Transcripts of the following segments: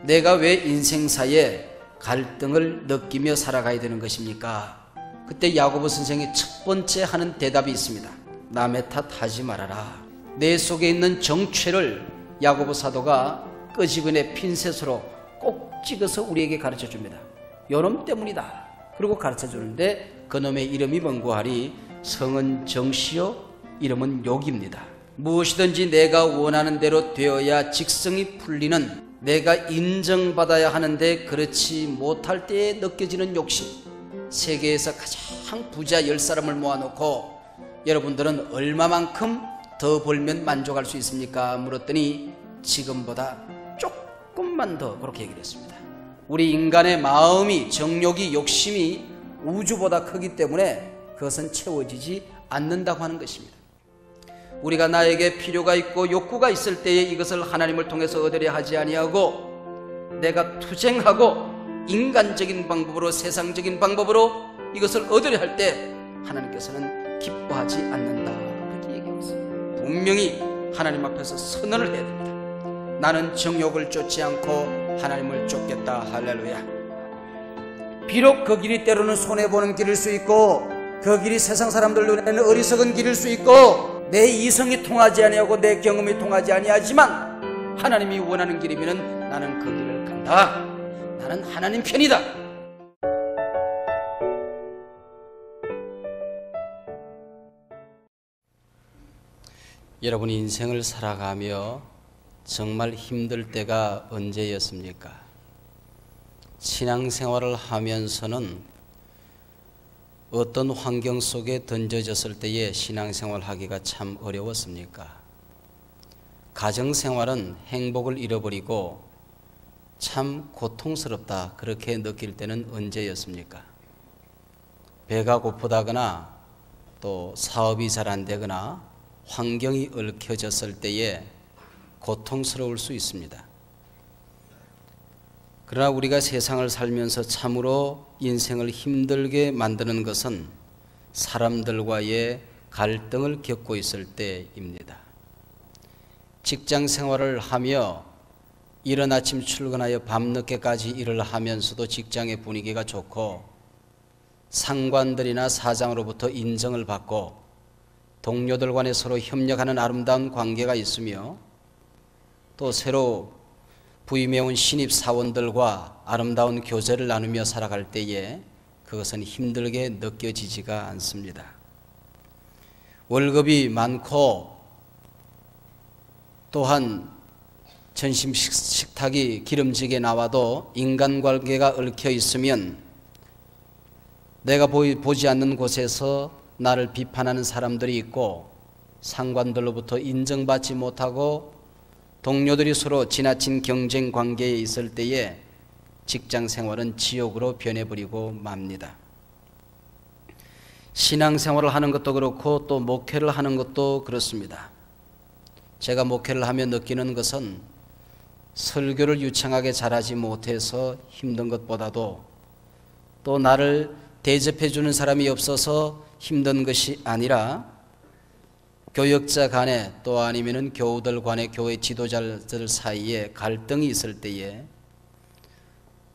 내가 왜 인생사에 갈등을 느끼며 살아가야 되는 것입니까? 그때 야고보 선생이 첫 번째 하는 대답이 있습니다. 남의 탓 하지 말아라. 내 속에 있는 정체를 야고보 사도가 끄집어내 핀셋으로 꼭 찍어서 우리에게 가르쳐 줍니다. 요놈 때문이다. 그리고 가르쳐 주는데 그놈의 이름이 뭔고하리? 성은 정시요 이름은 욕입니다. 무엇이든지 내가 원하는 대로 되어야 직성이 풀리는, 내가 인정받아야 하는데 그렇지 못할 때에 느껴지는 욕심. 세계에서 가장 부자 10사람을 모아놓고 여러분들은 얼마만큼 더 벌면 만족할 수 있습니까? 물었더니 지금보다 조금만 더, 그렇게 얘기를 했습니다. 우리 인간의 마음이, 정욕이, 욕심이 우주보다 크기 때문에 그것은 채워지지 않는다고 하는 것입니다. 우리가 나에게 필요가 있고 욕구가 있을 때에 이것을 하나님을 통해서 얻으려 하지 아니하고 내가 투쟁하고 인간적인 방법으로, 세상적인 방법으로 이것을 얻으려 할 때 하나님께서는 기뻐하지 않는다, 그렇게 얘기하고 있습니다. 분명히 하나님 앞에서 선언을 해야 됩니다. 나는 정욕을 쫓지 않고 하나님을 쫓겠다. 할렐루야. 비록 그 길이 때로는 손해보는 길일 수 있고 그 길이 세상 사람들 눈에는 어리석은 길일 수 있고 내 이성이 통하지 아니하고 내 경험이 통하지 아니하지만 하나님이 원하는 길이면 나는 그 길을 간다. 나는 하나님 편이다. 여러분 인생을 살아가며 정말 힘들 때가 언제였습니까? 신앙생활을 하면서는 어떤 환경 속에 던져졌을 때에 신앙생활 하기가 참 어려웠습니까? 가정생활은 행복을 잃어버리고 참 고통스럽다, 그렇게 느낄 때는 언제였습니까? 배가 고프다거나 또 사업이 잘 안 되거나 환경이 얽혀졌을 때에 고통스러울 수 있습니다. 그러나 우리가 세상을 살면서 참으로 인생을 힘들게 만드는 것은 사람들과의 갈등을 겪고 있을 때입니다. 직장 생활을 하며 이른 아침 출근하여 밤늦게까지 일을 하면서도 직장의 분위기가 좋고 상관들이나 사장으로부터 인정을 받고 동료들 간에 서로 협력하는 아름다운 관계가 있으며 또 새로 부임해온 신입 사원들과 아름다운 교제를 나누며 살아갈 때에 그것은 힘들게 느껴지지가 않습니다. 월급이 많고 또한 점심 식탁이 기름지게 나와도 인간관계가 얽혀 있으면 내가 보지 않는 곳에서 나를 비판하는 사람들이 있고 상관들로부터 인정받지 못하고 동료들이 서로 지나친 경쟁 관계에 있을 때에 직장 생활은 지옥으로 변해버리고 맙니다. 신앙생활을 하는 것도 그렇고 또 목회를 하는 것도 그렇습니다. 제가 목회를 하며 느끼는 것은 설교를 유창하게 잘하지 못해서 힘든 것보다도 또 나를 대접해 주는 사람이 없어서 힘든 것이 아니라 교역자 간에 또 아니면은 교우들 간에 교회 지도자들 사이에 갈등이 있을 때에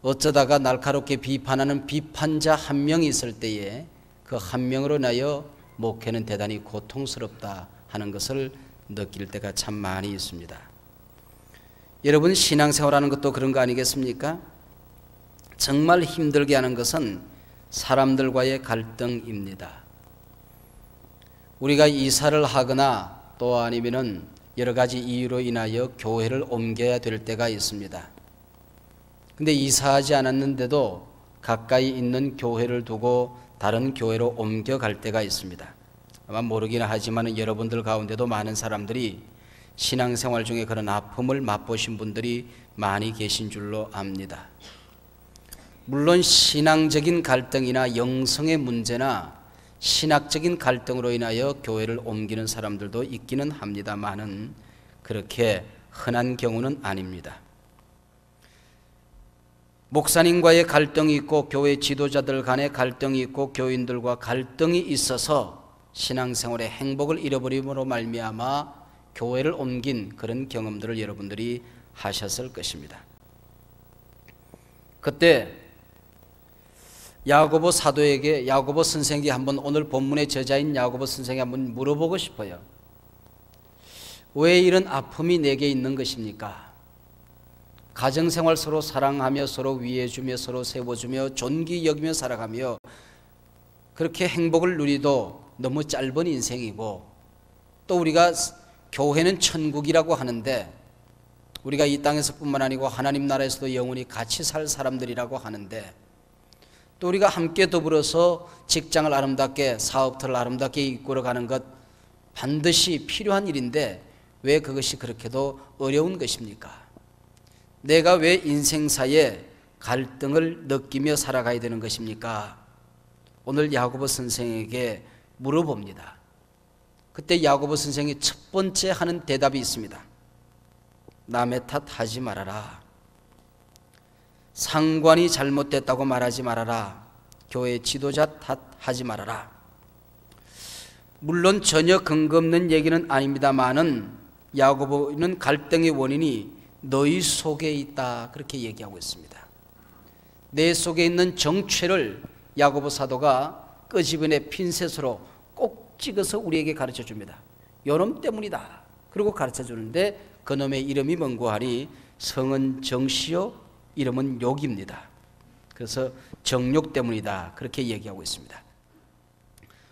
어쩌다가 날카롭게 비판하는 비판자 한 명이 있을 때에 그 한 명으로 인하여 목회는 대단히 고통스럽다 하는 것을 느낄 때가 참 많이 있습니다. 여러분 신앙생활하는 것도 그런 거 아니겠습니까? 정말 힘들게 하는 것은 사람들과의 갈등입니다. 우리가 이사를 하거나 또 아니면은 여러 가지 이유로 인하여 교회를 옮겨야 될 때가 있습니다. 근데 이사하지 않았는데도 가까이 있는 교회를 두고 다른 교회로 옮겨갈 때가 있습니다. 아마 모르긴 하지만 여러분들 가운데도 많은 사람들이 신앙생활 중에 그런 아픔을 맛보신 분들이 많이 계신 줄로 압니다. 물론 신앙적인 갈등이나 영성의 문제나 신학적인 갈등으로 인하여 교회를 옮기는 사람들도 있기는 합니다만은 그렇게 흔한 경우는 아닙니다. 목사님과의 갈등이 있고 교회 지도자들 간의 갈등이 있고 교인들과 갈등이 있어서 신앙생활의 행복을 잃어버림으로 말미암아 교회를 옮긴 그런 경험들을 여러분들이 하셨을 것입니다. 그때 야고보 사도에게, 야고보 선생에게 한번, 오늘 본문의 저자인 야고보 선생에게 한번 물어보고 싶어요. 왜 이런 아픔이 내게 있는 것입니까? 가정생활 서로 사랑하며 서로 위해주며 서로 세워주며 존귀 여기며 살아가며 그렇게 행복을 누리도 너무 짧은 인생이고, 또 우리가 교회는 천국이라고 하는데, 우리가 이 땅에서뿐만 아니고 하나님 나라에서도 영원히 같이 살 사람들이라고 하는데, 또 우리가 함께 더불어서 직장을 아름답게, 사업터를 아름답게 이끌어가는 것 반드시 필요한 일인데 왜 그것이 그렇게도 어려운 것입니까? 내가 왜 인생사에 갈등을 느끼며 살아가야 되는 것입니까? 오늘 야고보 선생에게 물어봅니다. 그때 야고보 선생이 첫 번째 하는 대답이 있습니다. 남의 탓 하지 말아라. 상관이 잘못됐다고 말하지 말아라. 교회 지도자 탓하지 말아라. 물론 전혀 근거 없는 얘기는 아닙니다만은 야고보는 갈등의 원인이 너희 속에 있다, 그렇게 얘기하고 있습니다. 내 속에 있는 정체를 야고보 사도가 끄집어내 핀셋으로 꼭 찍어서 우리에게 가르쳐 줍니다. 요놈 때문이다. 그리고 가르쳐 주는데 그놈의 이름이 뭔고 하니 성은 정시요 이름은 욕입니다. 그래서 정욕 때문이다, 그렇게 얘기하고 있습니다.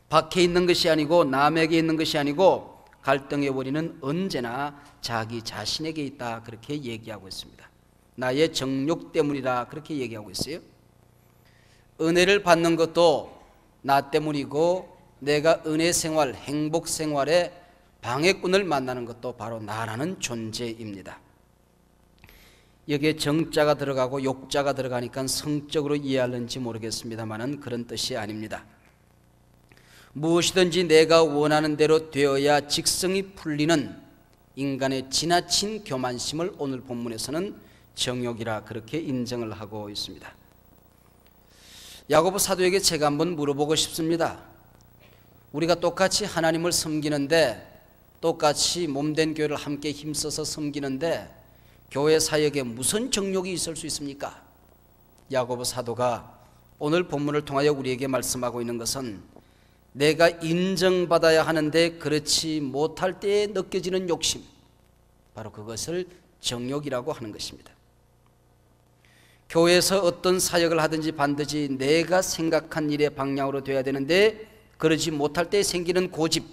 밖에 있는 것이 아니고 남에게 있는 것이 아니고 갈등의 원인은 언제나 자기 자신에게 있다, 그렇게 얘기하고 있습니다. 나의 정욕 때문이다, 그렇게 얘기하고 있어요. 은혜를 받는 것도 나 때문이고, 내가 은혜 생활, 행복 생활에 방해꾼을 만나는 것도 바로 나라는 존재입니다. 여기에 정자가 들어가고 욕자가 들어가니까 성적으로 이해하는지 모르겠습니다만은 그런 뜻이 아닙니다. 무엇이든지 내가 원하는 대로 되어야 직성이 풀리는 인간의 지나친 교만심을 오늘 본문에서는 정욕이라 그렇게 인정을 하고 있습니다. 야고보 사도에게 제가 한번 물어보고 싶습니다. 우리가 똑같이 하나님을 섬기는데, 똑같이 몸된 교회를 함께 힘써서 섬기는데 교회 사역에 무슨 정욕이 있을 수 있습니까? 야고보 사도가 오늘 본문을 통하여 우리에게 말씀하고 있는 것은 내가 인정받아야 하는데 그렇지 못할 때에 느껴지는 욕심, 바로 그것을 정욕이라고 하는 것입니다. 교회에서 어떤 사역을 하든지 반드시 내가 생각한 일의 방향으로 돼야 되는데 그러지 못할 때 생기는 고집,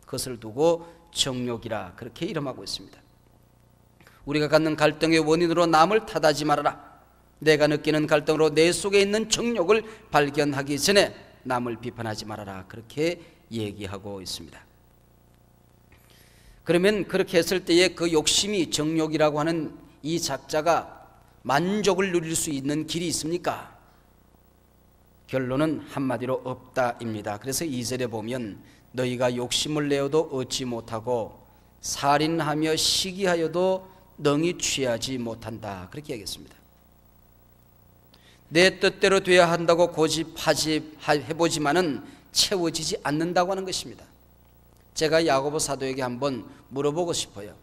그것을 두고 정욕이라 그렇게 이름하고 있습니다. 우리가 갖는 갈등의 원인으로 남을 탓하지 말아라. 내가 느끼는 갈등으로 내 속에 있는 정욕을 발견하기 전에 남을 비판하지 말아라, 그렇게 얘기하고 있습니다. 그러면 그렇게 했을 때에 그 욕심이, 정욕이라고 하는 이 작자가 만족을 누릴 수 있는 길이 있습니까? 결론은 한마디로 없다입니다. 그래서 2절에 보면 너희가 욕심을 내어도 얻지 못하고 살인하며 시기하여도 능히 취하지 못한다, 그렇게 얘기했습니다. 내 뜻대로 돼야 한다고 고집해보지만은 채워지지 않는다고 하는 것입니다. 제가 야고보 사도에게 한번 물어보고 싶어요.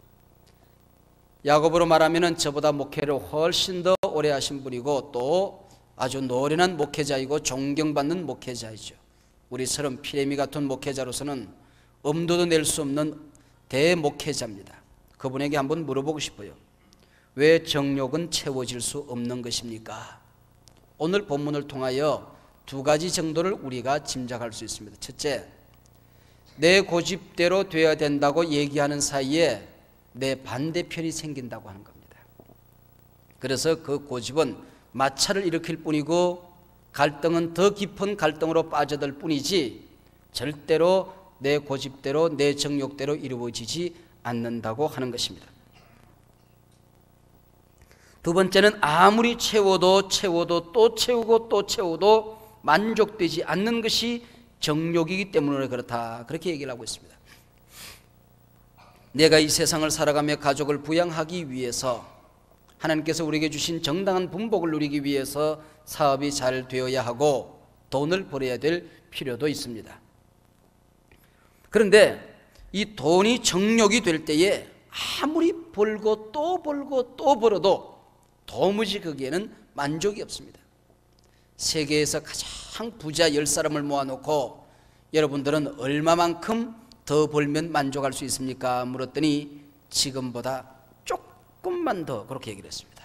야고보로 말하면 저보다 목회를 훨씬 더 오래 하신 분이고 또 아주 노련한 목회자이고 존경받는 목회자이죠. 우리처럼 피레미 같은 목회자로서는 엄두도 낼 수 없는 대목회자입니다. 그분에게 한번 물어보고 싶어요. 왜 정욕은 채워질 수 없는 것입니까? 오늘 본문을 통하여 두 가지 정도를 우리가 짐작할 수 있습니다. 첫째, 내 고집대로 돼야 된다고 얘기하는 사이에 내 반대편이 생긴다고 하는 겁니다. 그래서 그 고집은 마찰을 일으킬 뿐이고 갈등은 더 깊은 갈등으로 빠져들 뿐이지 절대로 내 고집대로 내 정욕대로 이루어지지 않는다고 하는 것입니다. 두 번째는 아무리 채워도 또 채우고 또 채워도 만족되지 않는 것이 정욕이기 때문에 그렇다, 그렇게 얘기를 하고 있습니다. 내가 이 세상을 살아가며 가족을 부양하기 위해서, 하나님께서 우리에게 주신 정당한 분복을 누리기 위해서 사업이 잘 되어야 하고 돈을 벌어야 될 필요도 있습니다. 그런데 이 돈이 정욕이 될 때에 아무리 벌고 또 벌고 또 벌어도 도무지 거기에는 만족이 없습니다. 세계에서 가장 부자 10사람을 모아놓고 여러분들은 얼마만큼 더 벌면 만족할 수 있습니까? 물었더니 지금보다 조금만 더, 그렇게 얘기를 했습니다.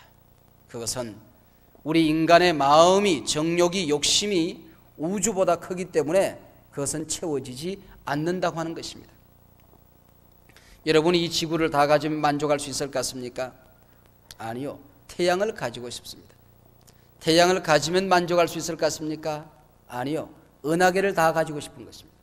그것은 우리 인간의 마음이, 정욕이, 욕심이 우주보다 크기 때문에 그것은 채워지지 않는다고 하는 것입니다. 여러분이 이 지구를 다 가지면 만족할 수 있을 것 같습니까? 아니요. 태양을 가지고 싶습니다. 태양을 가지면 만족할 수 있을 것 같습니까? 아니요. 은하계를 다 가지고 싶은 것입니다.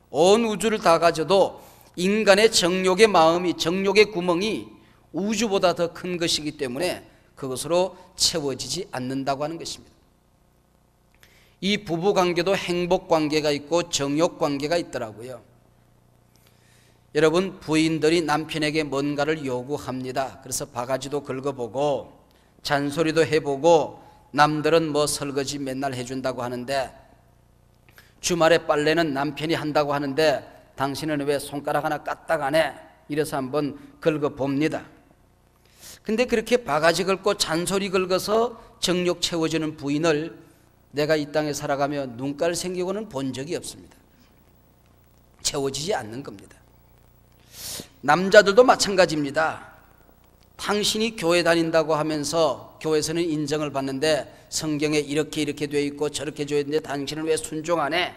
온 우주를 다 가져도 인간의 정욕의 마음이, 정욕의 구멍이 우주보다 더 큰 것이기 때문에 그것으로 채워지지 않는다고 하는 것입니다. 이 부부관계도 행복관계가 있고 정욕관계가 있더라고요. 여러분, 부인들이 남편에게 뭔가를 요구합니다. 그래서 바가지도 긁어보고 잔소리도 해보고 남들은 뭐 설거지 맨날 해준다고 하는데 주말에 빨래는 남편이 한다고 하는데 당신은 왜 손가락 하나 까딱 안 해? 이래서 한번 긁어봅니다. 근데 그렇게 바가지 긁고 잔소리 긁어서 정욕 채워주는 부인을 내가 이 땅에 살아가며 눈깔 생기고는 본 적이 없습니다. 채워지지 않는 겁니다. 남자들도 마찬가지입니다. 당신이 교회 다닌다고 하면서 교회에서는 인정을 받는데 성경에 이렇게 되어 있고 저렇게 되어 있는데 당신은 왜 순종 안 해?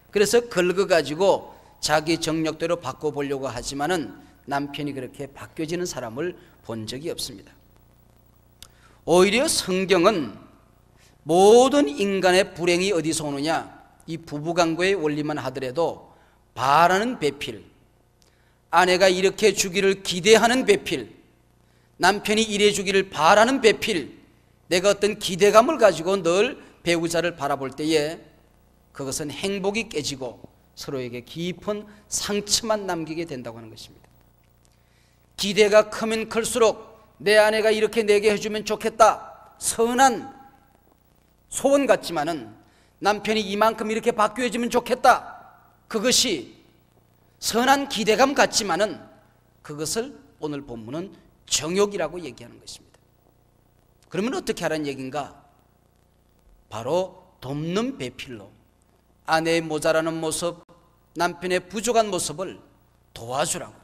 그래서 긁어가지고 자기 정력대로 바꿔보려고 하지만은 남편이 그렇게 바뀌어지는 사람을 본 적이 없습니다. 오히려 성경은 모든 인간의 불행이 어디서 오느냐, 이 부부관계의 원리만 하더라도 바라는 배필, 아내가 이렇게 주기를 기대하는 배필, 남편이 이래 주기를 바라는 배필, 내가 어떤 기대감을 가지고 늘 배우자를 바라볼 때에 그것은 행복이 깨지고 서로에게 깊은 상처만 남기게 된다고 하는 것입니다. 기대가 크면 클수록 내 아내가 이렇게 내게 해주면 좋겠다, 선한 소원 같지만은 남편이 이만큼 이렇게 바뀌어지면 좋겠다, 그것이 선한 기대감 같지만은 그것을 오늘 본문은 정욕이라고 얘기하는 것입니다. 그러면 어떻게 하라는 얘기인가? 바로 돕는 배필로 아내의 모자라는 모습, 남편의 부족한 모습을 도와주라고.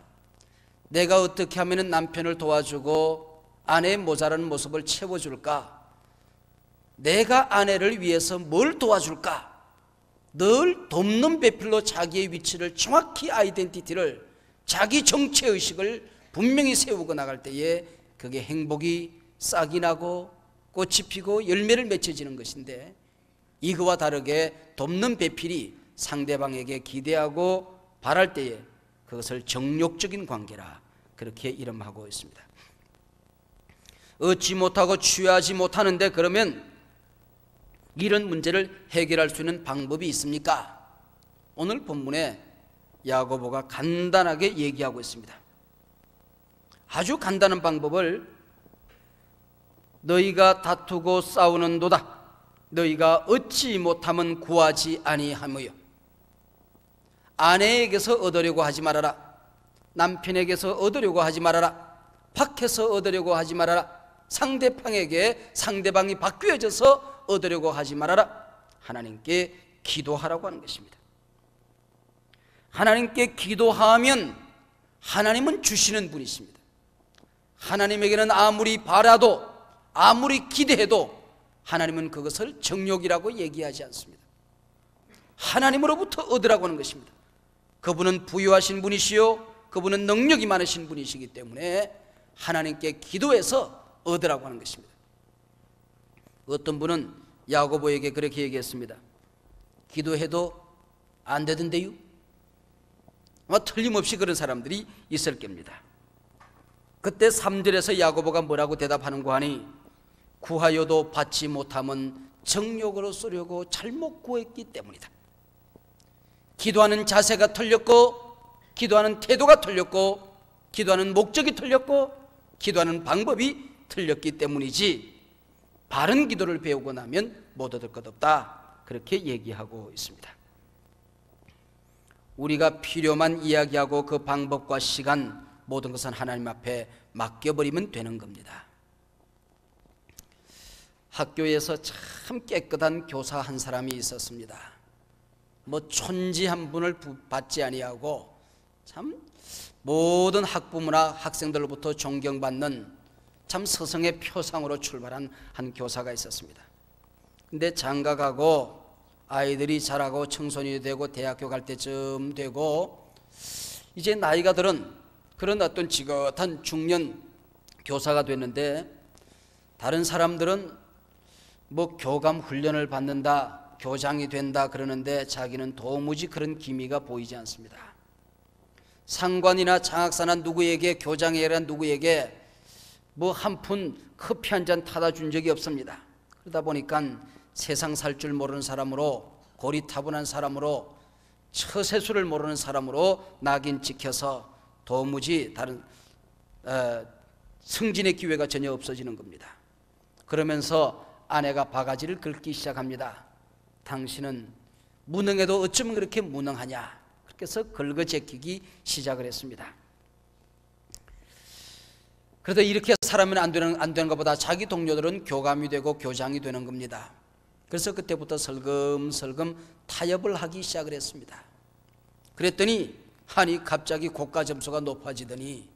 내가 어떻게 하면 남편을 도와주고 아내의 모자라는 모습을 채워줄까? 내가 아내를 위해서 뭘 도와줄까? 늘 돕는 배필로 자기의 위치를 정확히 아이덴티티를, 자기 정체의식을 분명히 세우고 나갈 때에 그게 행복이 싹이 나고 꽃이 피고 열매를 맺혀지는 것인데, 이거와 다르게 돕는 배필이 상대방에게 기대하고 바랄 때에 그것을 정욕적인 관계라 그렇게 이름하고 있습니다. 얻지 못하고 취하지 못하는데 그러면 이런 문제를 해결할 수 있는 방법이 있습니까? 오늘 본문에 야고보가 간단하게 얘기하고 있습니다. 아주 간단한 방법을, 너희가 다투고 싸우는도다 너희가 얻지 못하면 구하지 아니하며요. 아내에게서 얻으려고 하지 말아라, 남편에게서 얻으려고 하지 말아라, 밖에서 얻으려고 하지 말아라, 상대방에게 상대방이 바뀌어져서 얻으려고 하지 말아라. 하나님께 기도하라고 하는 것입니다. 하나님께 기도하면 하나님은 주시는 분이십니다. 하나님에게는 아무리 바라도 아무리 기대해도 하나님은 그것을 정욕이라고 얘기하지 않습니다. 하나님으로부터 얻으라고 하는 것입니다. 그분은 부유하신 분이시요 그분은 능력이 많으신 분이시기 때문에 하나님께 기도해서 얻으라고 하는 것입니다. 어떤 분은 야고보에게 그렇게 얘기했습니다. 기도해도 안 되던데요? 아마 틀림없이 그런 사람들이 있을 겁니다. 그때 3절에서 야고보가 뭐라고 대답하는고 하니, 구하여도 받지 못함은 정욕으로 쓰려고 잘못 구했기 때문이다. 기도하는 자세가 틀렸고, 기도하는 태도가 틀렸고, 기도하는 목적이 틀렸고, 기도하는 방법이 틀렸기 때문이지, 바른 기도를 배우고 나면 못 얻을 것 없다 그렇게 얘기하고 있습니다. 우리가 필요만 이야기하고 그 방법과 시간, 모든 것은 하나님 앞에 맡겨버리면 되는 겁니다. 학교에서 참 깨끗한 교사 한 사람이 있었습니다. 뭐 촌지 한 분을 받지 아니하고 참 모든 학부모나 학생들로부터 존경받는 참 서성의 표상으로 출발한 한 교사가 있었습니다. 근데 장가가고 아이들이 자라고 청소년이 되고 대학교 갈 때쯤 되고 이제 나이가 들은 그런 어떤 지긋한 중년 교사가 됐는데, 다른 사람들은 뭐 교감 훈련을 받는다, 교장이 된다 그러는데 자기는 도무지 그런 기미가 보이지 않습니다. 상관이나 장학사나 누구에게, 교장이란 누구에게 뭐 한 푼 커피 한 잔 타다 준 적이 없습니다. 그러다 보니까 세상 살 줄 모르는 사람으로, 고리타분한 사람으로, 처세술을 모르는 사람으로 낙인 찍혀서 도무지 다른 승진의 기회가 전혀 없어지는 겁니다. 그러면서 아내가 바가지를 긁기 시작합니다. 당신은 무능해도 어쩌면 그렇게 무능하냐. 그렇게 해서 긁어제끼기 시작을 했습니다. 그래도 이렇게 살아면 안 되는 것보다 자기 동료들은 교감이 되고 교장이 되는 겁니다. 그래서 그때부터 슬금슬금 타협을 하기 시작을 했습니다. 그랬더니 아니 갑자기 고가 점수가 높아지더니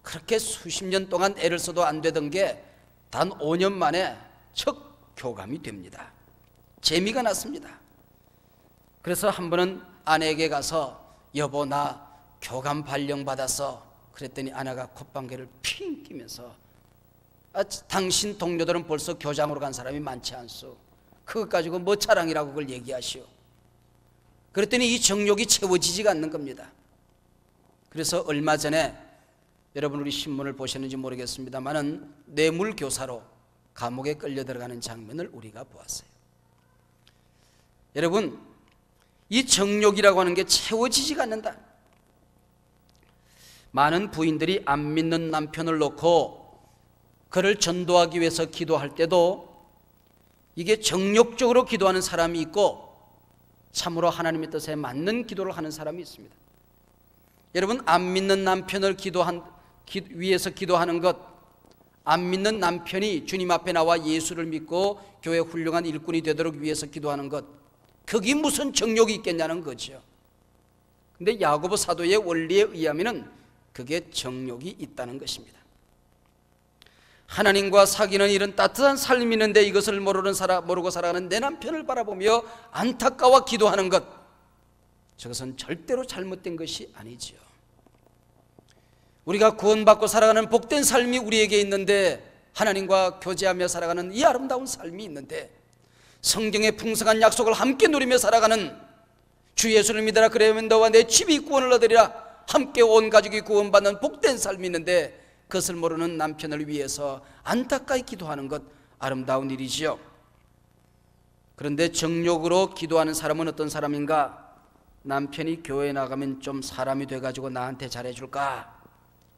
그렇게 수십 년 동안 애를 써도 안 되던 게 단 5년 만에 척 교감이 됩니다. 재미가 났습니다. 그래서 한 번은 아내에게 가서 여보 나 교감 발령 받았어. 그랬더니 아내가 콧방귀를 핑 끼면서 당신 동료들은 벌써 교장으로 간 사람이 많지 않소. 그것 가지고 뭐 자랑이라고 그걸 얘기하시오. 그랬더니 이 정욕이 채워지지가 않는 겁니다. 그래서 얼마 전에 여러분 우리 신문을 보셨는지 모르겠습니다만은 뇌물교사로 감옥에 끌려 들어가는 장면을 우리가 보았어요. 여러분 이 정욕이라고 하는 게 채워지지가 않는다. 많은 부인들이 안 믿는 남편을 놓고 그를 전도하기 위해서 기도할 때도 이게 정욕적으로 기도하는 사람이 있고 참으로 하나님의 뜻에 맞는 기도를 하는 사람이 있습니다. 여러분 안 믿는 남편을 위해서 기도하는 것, 안 믿는 남편이 주님 앞에 나와 예수를 믿고 교회 훌륭한 일꾼이 되도록 위해서 기도하는 것, 그게 무슨 정욕이 있겠냐는 거죠. 근데 야고보 사도의 원리에 의하면은 그게 정욕이 있다는 것입니다. 하나님과 사귀는 이런 따뜻한 삶이 있는데 이것을 모르고 살아가는 내 남편을 바라보며 안타까워 기도하는 것, 저것은 절대로 잘못된 것이 아니지요. 우리가 구원받고 살아가는 복된 삶이 우리에게 있는데, 하나님과 교제하며 살아가는 이 아름다운 삶이 있는데, 성경의 풍성한 약속을 함께 누리며 살아가는 주 예수를 믿으라 그러면 너와 내 집이 구원을 얻으리라, 함께 온 가족이 구원받는 복된 삶이 있는데 그것을 모르는 남편을 위해서 안타까이 기도하는 것, 아름다운 일이지요. 그런데 정욕으로 기도하는 사람은 어떤 사람인가? 남편이 교회에 나가면 좀 사람이 돼가지고 나한테 잘해줄까?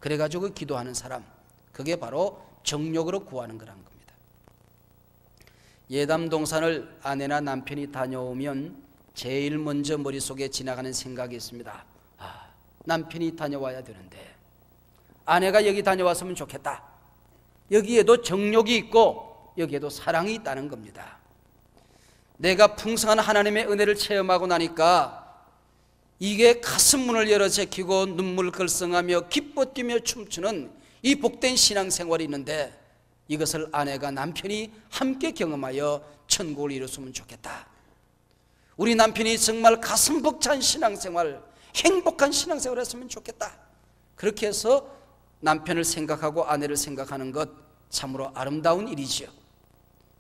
그래가지고 기도하는 사람, 그게 바로 정욕으로 구하는 거란 겁니다. 예담동산을 아내나 남편이 다녀오면 제일 먼저 머릿속에 지나가는 생각이 있습니다. 남편이 다녀와야 되는데, 아내가 여기 다녀왔으면 좋겠다. 여기에도 정욕이 있고 여기에도 사랑이 있다는 겁니다. 내가 풍성한 하나님의 은혜를 체험하고 나니까 이게 가슴문을 열어 제키고 눈물 글썽하며 기뻐 뛰며 춤추는 이 복된 신앙생활이 있는데, 이것을 아내가 남편이 함께 경험하여 천국을 이뤘으면 좋겠다. 우리 남편이 정말 가슴 벅찬 신앙생활, 행복한 신앙생활을 했으면 좋겠다. 그렇게 해서 남편을 생각하고 아내를 생각하는 것, 참으로 아름다운 일이지요.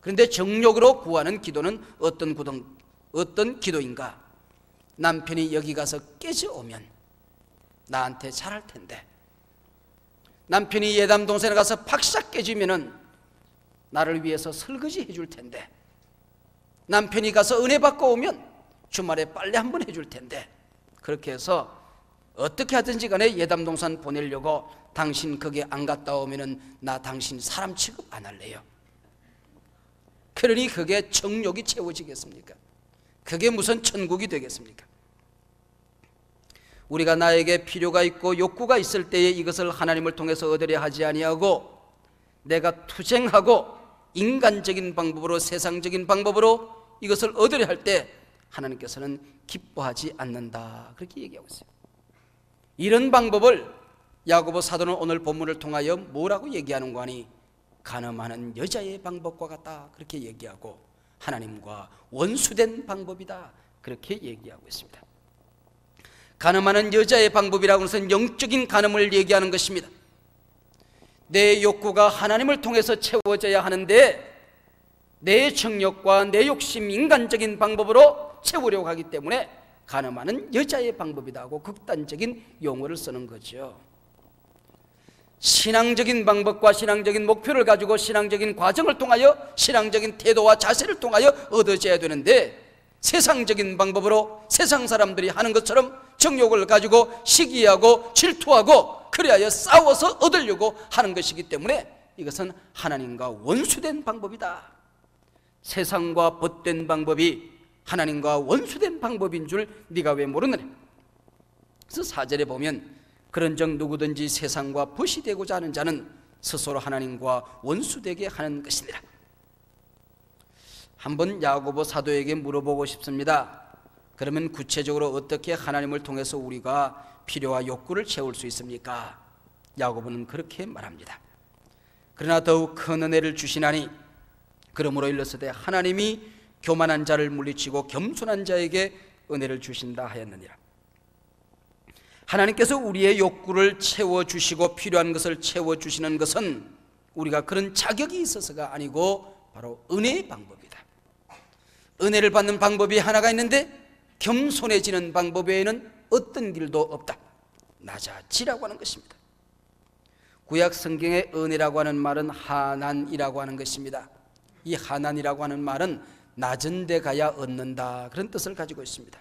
그런데 정욕으로 구하는 기도는 어떤 기도인가? 남편이 여기 가서 깨져오면 나한테 잘할 텐데, 남편이 예담동산에 가서 팍싹 깨지면은 나를 위해서 설거지 해줄 텐데, 남편이 가서 은혜 받고 오면 주말에 빨래 한번 해줄 텐데, 그렇게 해서 어떻게 하든지 간에 예담동산 보내려고, 당신 거기 안 갔다 오면은 나 당신 사람 취급 안 할래요. 그러니 그게 정욕이 채워지겠습니까? 그게 무슨 천국이 되겠습니까? 우리가 나에게 필요가 있고 욕구가 있을 때에 이것을 하나님을 통해서 얻으려 하지 아니하고 내가 투쟁하고 인간적인 방법으로, 세상적인 방법으로 이것을 얻으려 할 때 하나님께서는 기뻐하지 않는다, 그렇게 얘기하고 있어요. 이런 방법을 야고보 사도는 오늘 본문을 통하여 뭐라고 얘기하는 거 아니? 간음하는 여자의 방법과 같다, 그렇게 얘기하고 하나님과 원수된 방법이다, 그렇게 얘기하고 있습니다. 간음하는 여자의 방법이라고 해서 영적인 간음을 얘기하는 것입니다. 내 욕구가 하나님을 통해서 채워져야 하는데 내 정욕과 내 욕심, 인간적인 방법으로 채우려고 하기 때문에 간음하는 여자의 방법이다 하고 극단적인 용어를 쓰는 거죠. 신앙적인 방법과 신앙적인 목표를 가지고 신앙적인 과정을 통하여 신앙적인 태도와 자세를 통하여 얻어져야 되는데, 세상적인 방법으로 세상 사람들이 하는 것처럼 정욕을 가지고 시기하고 질투하고 그리하여 싸워서 얻으려고 하는 것이기 때문에 이것은 하나님과 원수된 방법이다. 세상과 벗된 방법이 하나님과 원수된 방법인 줄 네가 왜 모르느냐. 그래서 4절에 보면 그런즉 누구든지 세상과 벗이 되고자 하는 자는 스스로 하나님과 원수되게 하는 것이니라. 한번 야고보 사도에게 물어보고 싶습니다. 그러면 구체적으로 어떻게 하나님을 통해서 우리가 필요와 욕구를 채울 수 있습니까? 야고보는 그렇게 말합니다. 그러나 더욱 큰 은혜를 주시나니 그러므로 일렀으되 하나님이 교만한 자를 물리치고 겸손한 자에게 은혜를 주신다 하였느니라. 하나님께서 우리의 욕구를 채워주시고 필요한 것을 채워주시는 것은 우리가 그런 자격이 있어서가 아니고 바로 은혜의 방법이다. 은혜를 받는 방법이 하나가 있는데 겸손해지는 방법 외에는 어떤 길도 없다. 낮아지라고 하는 것입니다. 구약 성경의 은혜라고 하는 말은 하난이라고 하는 것입니다. 이 하난이라고 하는 말은 낮은 데 가야 얻는다, 그런 뜻을 가지고 있습니다.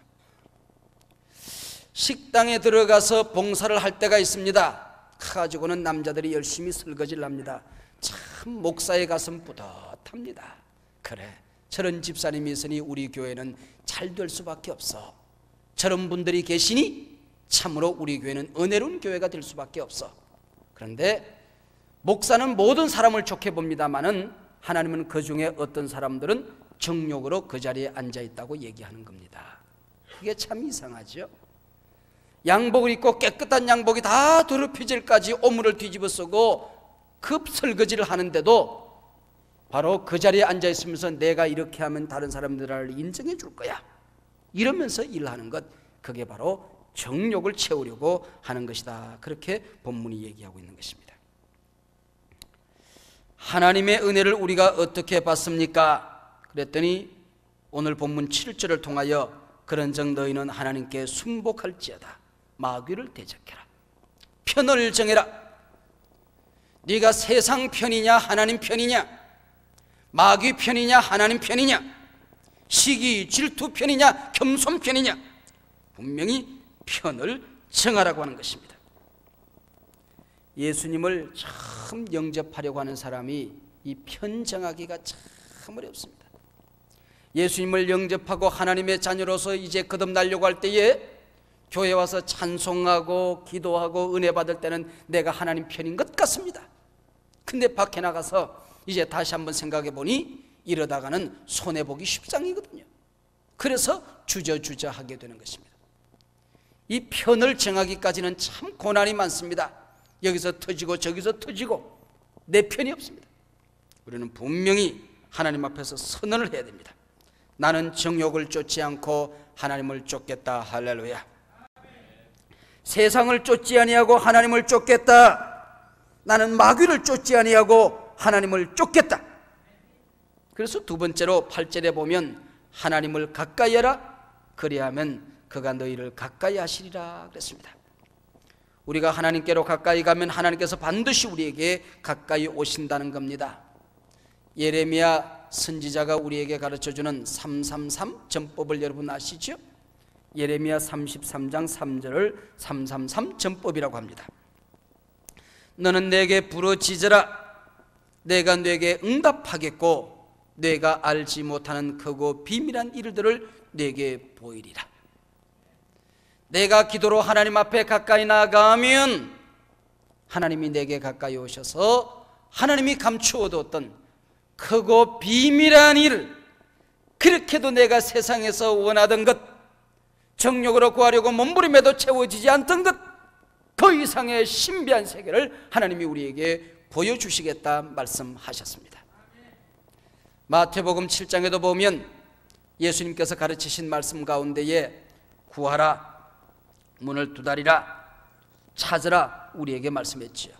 식당에 들어가서 봉사를 할 때가 있습니다. 가지고는 남자들이 열심히 설거지를 합니다. 참 목사의 가슴 뿌듯합니다. 그래, 저런 집사님이 있으니 우리 교회는 잘 될 수밖에 없어. 저런 분들이 계시니 참으로 우리 교회는 은혜로운 교회가 될 수밖에 없어. 그런데 목사는 모든 사람을 좋게 봅니다마는 하나님은 그 중에 어떤 사람들은 정욕으로 그 자리에 앉아 있다고 얘기하는 겁니다. 그게 참 이상하죠. 양복을 입고 깨끗한 양복이 다 더럽혀질까지 오물을 뒤집어 쓰고 급 설거지를 하는데도 바로 그 자리에 앉아 있으면서 내가 이렇게 하면 다른 사람들을 인정해 줄 거야, 이러면서 일하는 것, 그게 바로 정욕을 채우려고 하는 것이다, 그렇게 본문이 얘기하고 있는 것입니다. 하나님의 은혜를 우리가 어떻게 받습니까? 그랬더니 오늘 본문 7절을 통하여 그런즉 너희는 하나님께 순복할지어다 마귀를 대적해라, 편을 정해라. 네가 세상 편이냐 하나님 편이냐, 마귀 편이냐 하나님 편이냐, 시기 질투 편이냐 겸손 편이냐, 분명히 편을 정하라고 하는 것입니다. 예수님을 참 영접하려고 하는 사람이 이 편 정하기가 참 어렵습니다. 예수님을 영접하고 하나님의 자녀로서 이제 거듭나려고 할 때에 교회 와서 찬송하고 기도하고 은혜 받을 때는 내가 하나님 편인 것 같습니다. 근데 밖에 나가서 이제 다시 한번 생각해 보니 이러다가는 손해보기 십상이거든요. 그래서 주저주저 하게 되는 것입니다. 이 편을 정하기까지는 참 고난이 많습니다. 여기서 터지고 저기서 터지고 내 편이 없습니다. 우리는 분명히 하나님 앞에서 선언을 해야 됩니다. 나는 정욕을 쫓지 않고 하나님을 쫓겠다. 할렐루야. 세상을 쫓지 아니하고 하나님을 쫓겠다. 나는 마귀를 쫓지 아니하고 하나님을 쫓겠다. 그래서 두 번째로 8절에 보면 하나님을 가까이 하라, 그리하면 그가 너희를 가까이 하시리라 그랬습니다. 우리가 하나님께로 가까이 가면 하나님께서 반드시 우리에게 가까이 오신다는 겁니다. 예레미야 선지자가 우리에게 가르쳐주는 333 전법을 여러분 아시죠? 예레미야 33장 3절을 333 전법이라고 합니다. 너는 내게 부르짖으라, 내가 내게 응답하겠고 내가 알지 못하는 크고 비밀한 일들을 내게 보이리라. 내가 기도로 하나님 앞에 가까이 나아가면 하나님이 내게 가까이 오셔서 하나님이 감추어두었던 크고 비밀한 일, 그렇게도 내가 세상에서 원하던 것, 정욕으로 구하려고 몸부림에도 채워지지 않던 것, 그 이상의 신비한 세계를 하나님이 우리에게 보여주시겠다 말씀하셨습니다. 마태복음 7장에도 보면 예수님께서 가르치신 말씀 가운데에 구하라, 문을 두드리라, 찾으라 우리에게 말씀했지요.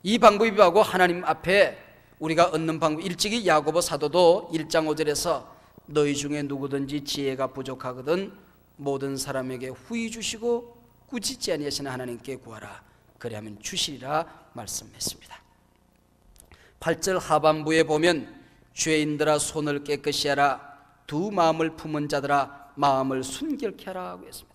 이 방법이 바로 하나님 앞에 우리가 얻는 방법. 일찍이 야고보 사도도 1장 5절에서 너희 중에 누구든지 지혜가 부족하거든 모든 사람에게 후히 주시고 꾸짖지 아니하시는 하나님께 구하라 그리하면 주시리라 말씀했습니다. 8절 하반부에 보면 죄인들아 손을 깨끗이 하라, 두 마음을 품은 자들아 마음을 순결케 하라 하고 했습니다.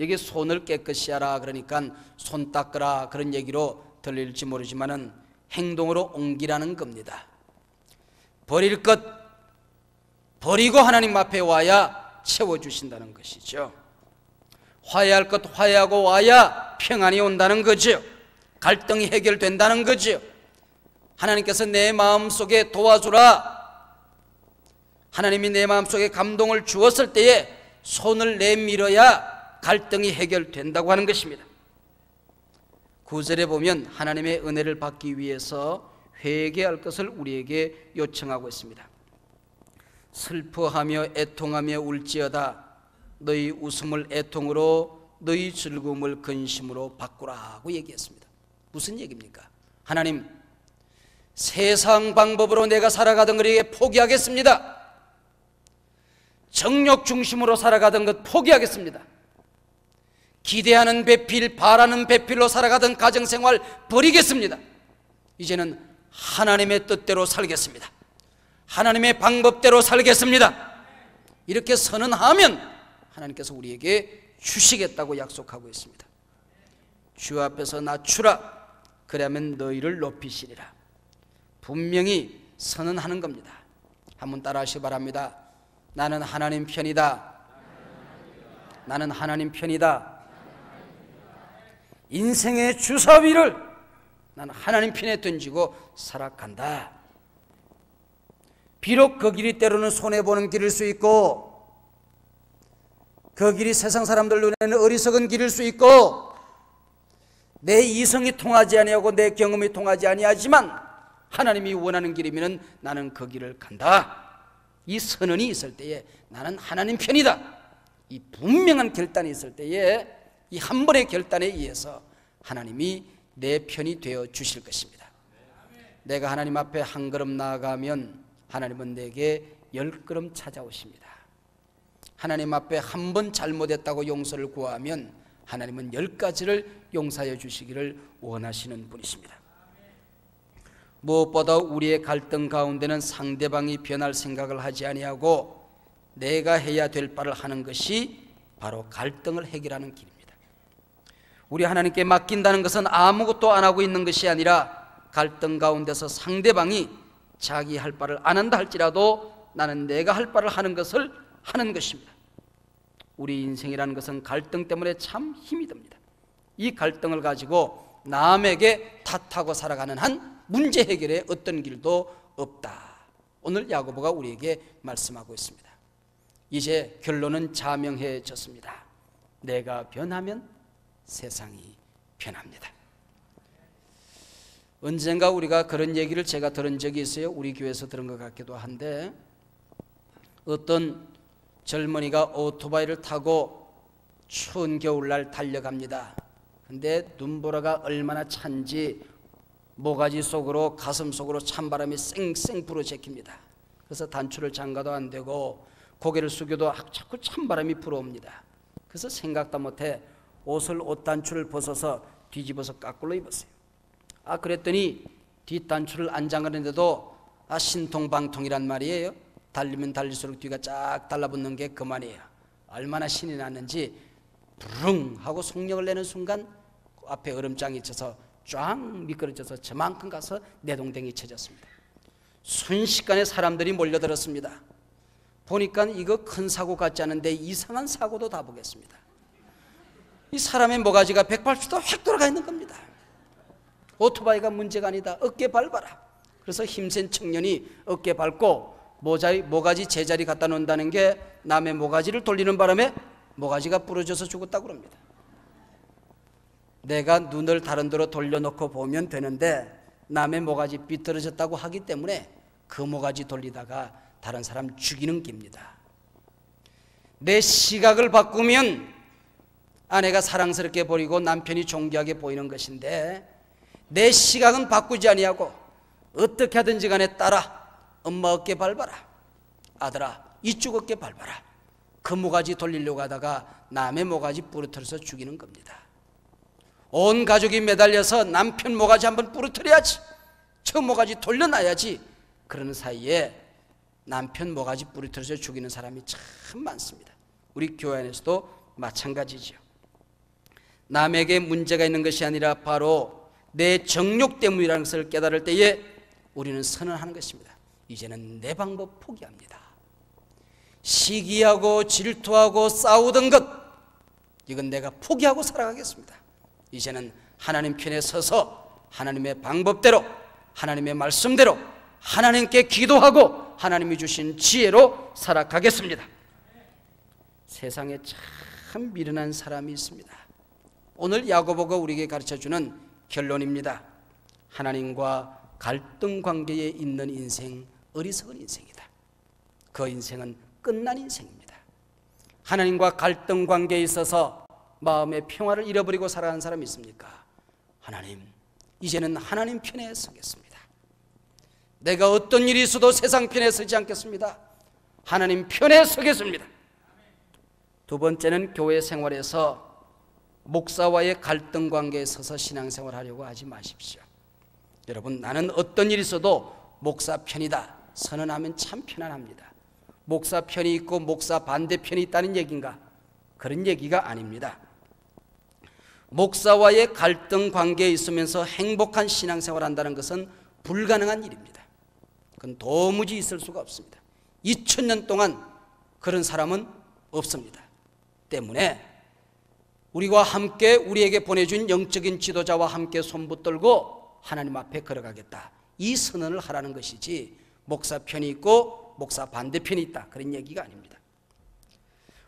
여기 손을 깨끗이 하라 그러니까 손 닦으라 그런 얘기로 들릴지 모르지만은 행동으로 옮기라는 겁니다. 버릴 것 버리고 하나님 앞에 와야 채워주신다는 것이죠. 화해할 것 화해하고 와야 평안이 온다는 거죠. 갈등이 해결된다는 거죠. 하나님께서 내 마음속에 도와주라, 하나님이 내 마음속에 감동을 주었을 때에 손을 내밀어야 갈등이 해결된다고 하는 것입니다. 9절에 보면 하나님의 은혜를 받기 위해서 회개할 것을 우리에게 요청하고 있습니다. 슬퍼하며 애통하며 울지어다 너희 웃음을 애통으로 너희 즐거움을 근심으로 바꾸라고 얘기했습니다. 무슨 얘기입니까? 하나님, 세상 방법으로 내가 살아가던 것을 포기하겠습니다. 정욕 중심으로 살아가던 것 포기하겠습니다. 기대하는 배필, 바라는 배필로 살아가던 가정생활 버리겠습니다. 이제는 하나님의 뜻대로 살겠습니다. 하나님의 방법대로 살겠습니다. 이렇게 선언하면 하나님께서 우리에게 주시겠다고 약속하고 있습니다. 주 앞에서 낮추라 그러면 너희를 높이시리라. 분명히 선언하는 겁니다. 한번 따라 하시기 바랍니다. 나는 하나님 편이다. 나는 하나님 편이다. 인생의 주사위를 나는 하나님 편에 던지고 살아간다. 비록 그 길이 때로는 손해보는 길일 수 있고 그 길이 세상 사람들 눈에는 어리석은 길일 수 있고 내 이성이 통하지 아니하고 내 경험이 통하지 아니하지만 하나님이 원하는 길이면 나는 그 길을 간다. 이 선언이 있을 때에 나는 하나님 편이다. 이 분명한 결단이 있을 때에 이 한 번의 결단에 의해서 하나님이 내 편이 되어 주실 것입니다. 내가 하나님 앞에 한 걸음 나아가면 하나님은 내게 10걸음 찾아오십니다. 하나님 앞에 한 번 잘못했다고 용서를 구하면 하나님은 10가지를 용서해 주시기를 원하시는 분이십니다. 무엇보다 우리의 갈등 가운데는 상대방이 변할 생각을 하지 아니하고 내가 해야 될 바를 하는 것이 바로 갈등을 해결하는 길입니다. 우리 하나님께 맡긴다는 것은 아무것도 안 하고 있는 것이 아니라 갈등 가운데서 상대방이 자기 할 바를 안 한다 할지라도 나는 내가 할 바를 하는 것을 하는 것입니다. 우리 인생이라는 것은 갈등 때문에 참 힘이 듭니다. 이 갈등을 가지고 남에게 탓하고 살아가는 한 문제 해결에 어떤 길도 없다. 오늘 야고보가 우리에게 말씀하고 있습니다. 이제 결론은 자명해졌습니다. 내가 변하면 세상이 변합니다. 언젠가 우리가 그런 얘기를 제가 들은 적이 있어요. 우리 교회에서 들은 것 같기도 한데 어떤 젊은이가 오토바이를 타고 추운 겨울날 달려갑니다. 근데 눈보라가 얼마나 찬지 모가지 속으로 가슴 속으로 찬바람이 쌩쌩 불어제낍니다. 그래서 단추를 잠가도 안 되고 고개를 숙여도 자꾸 찬바람이 불어옵니다. 그래서 생각도 못해 옷 단추를 벗어서 뒤집어서 거꾸로 입었어요. 그랬더니 뒷단추를 안 잠그는데도 신통방통이란 말이에요. 달리면 달릴수록 뒤가 쫙 달라붙는 게 그만이에요. 얼마나 신이 났는지 부릉 하고 속력을 내는 순간 그 앞에 얼음장이 쳐서 쫙 미끄러져서 저만큼 가서 내동댕이 쳐졌습니다. 순식간에 사람들이 몰려들었습니다. 보니까 이거 큰 사고 같지 않은데 이상한 사고도 다 보겠습니다. 이 사람의 모가지가 180도 획 돌아가 있는 겁니다. 오토바이가 문제가 아니다. 어깨 밟아라. 그래서 힘센 청년이 어깨 밟고 모가지 제자리 갖다 놓는다는 게 남의 모가지를 돌리는 바람에 모가지가 부러져서 죽었다고 합니다. 내가 눈을 다른 데로 돌려놓고 보면 되는데 남의 모가지 삐뚤어졌다고 하기 때문에 그 모가지 돌리다가 다른 사람 죽이는 깁니다. 내 시각을 바꾸면 아내가 사랑스럽게 보이고 남편이 존귀하게 보이는 것인데 내 시각은 바꾸지 아니하고 어떻게 하든지 간에 딸아 엄마 어깨 밟아라, 아들아 이쪽 어깨 밟아라, 그 모가지 돌리려고 하다가 남의 모가지 부러뜨려서 죽이는 겁니다. 온 가족이 매달려서 남편 모가지 한번 부러뜨려야지, 저 모가지 돌려놔야지, 그러는 사이에 남편 모가지 부러뜨려서 죽이는 사람이 참 많습니다. 우리 교회 안에서도 마찬가지죠. 남에게 문제가 있는 것이 아니라 바로 내 정욕 때문이라는 것을 깨달을 때에 우리는 선언하는 것입니다. 이제는 내 방법 포기합니다. 시기하고 질투하고 싸우던 것, 이건 내가 포기하고 살아가겠습니다. 이제는 하나님 편에 서서 하나님의 방법대로, 하나님의 말씀대로 하나님께 기도하고 하나님이 주신 지혜로 살아가겠습니다. 세상에 참 미련한 사람이 있습니다. 오늘 야고보가 우리에게 가르쳐주는 결론입니다. 하나님과 갈등 관계에 있는 인생, 어리석은 인생이다. 그 인생은 끝난 인생입니다. 하나님과 갈등 관계에 있어서 마음의 평화를 잃어버리고 살아가는 사람이 있습니까? 하나님, 이제는 하나님 편에 서겠습니다. 내가 어떤 일이 있어도 세상 편에 서지 않겠습니다. 하나님 편에 서겠습니다. 두 번째는 교회 생활에서 목사와의 갈등 관계에 서서 신앙생활 하려고 하지 마십시오. 여러분, 나는 어떤 일이 있어도 목사 편이다 선언하면 참 편안합니다. 목사 편이 있고 목사 반대편이 있다는 얘기인가? 그런 얘기가 아닙니다. 목사와의 갈등 관계에 있으면서 행복한 신앙생활 한다는 것은 불가능한 일입니다. 그건 도무지 있을 수가 없습니다. 2000년 동안 그런 사람은 없습니다. 때문에 우리와 함께 우리에게 보내준 영적인 지도자와 함께 손붙들고 하나님 앞에 걸어가겠다, 이 선언을 하라는 것이지 목사 편이 있고 목사 반대편이 있다, 그런 얘기가 아닙니다.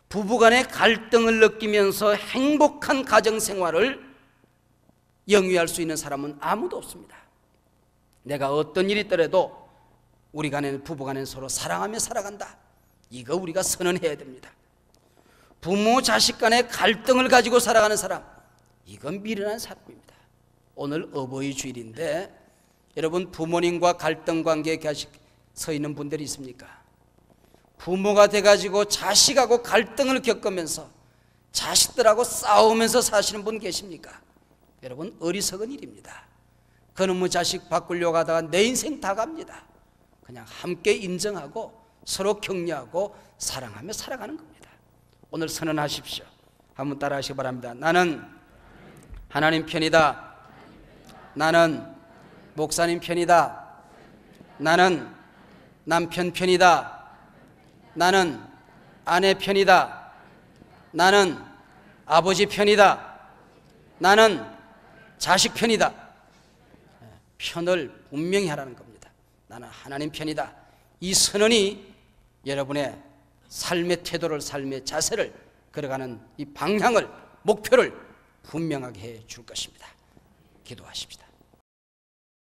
부부간의 갈등을 느끼면서 행복한 가정생활을 영위할 수 있는 사람은 아무도 없습니다. 내가 어떤 일이 있더라도 우리 간에는 부부간에는 서로 사랑하며 살아간다, 이거 우리가 선언해야 됩니다. 부모 자식 간의 갈등을 가지고 살아가는 사람, 이건 미련한 사람입니다. 오늘 어버이 주일인데 여러분, 부모님과 갈등 관계에 서 있는 분들이 있습니까? 부모가 돼가지고 자식하고 갈등을 겪으면서 자식들하고 싸우면서 사시는 분 계십니까? 여러분, 어리석은 일입니다. 그놈의 자식 바꾸려고 하다가 내 인생 다 갑니다. 그냥 함께 인정하고 서로 격려하고 사랑하며 살아가는 겁니다. 오늘 선언하십시오. 한번 따라 하시기 바랍니다. 나는 하나님 편이다. 나는 목사님 편이다. 나는 남편 편이다. 나는 아내 편이다. 나는 아버지 편이다. 나는 자식 편이다. 편을 분명히 하라는 겁니다. 나는 하나님 편이다. 이 선언이 여러분의 삶의 태도를, 삶의 자세를 걸어가는 이 방향을, 목표를 분명하게 해 줄 것입니다. 기도하십시다.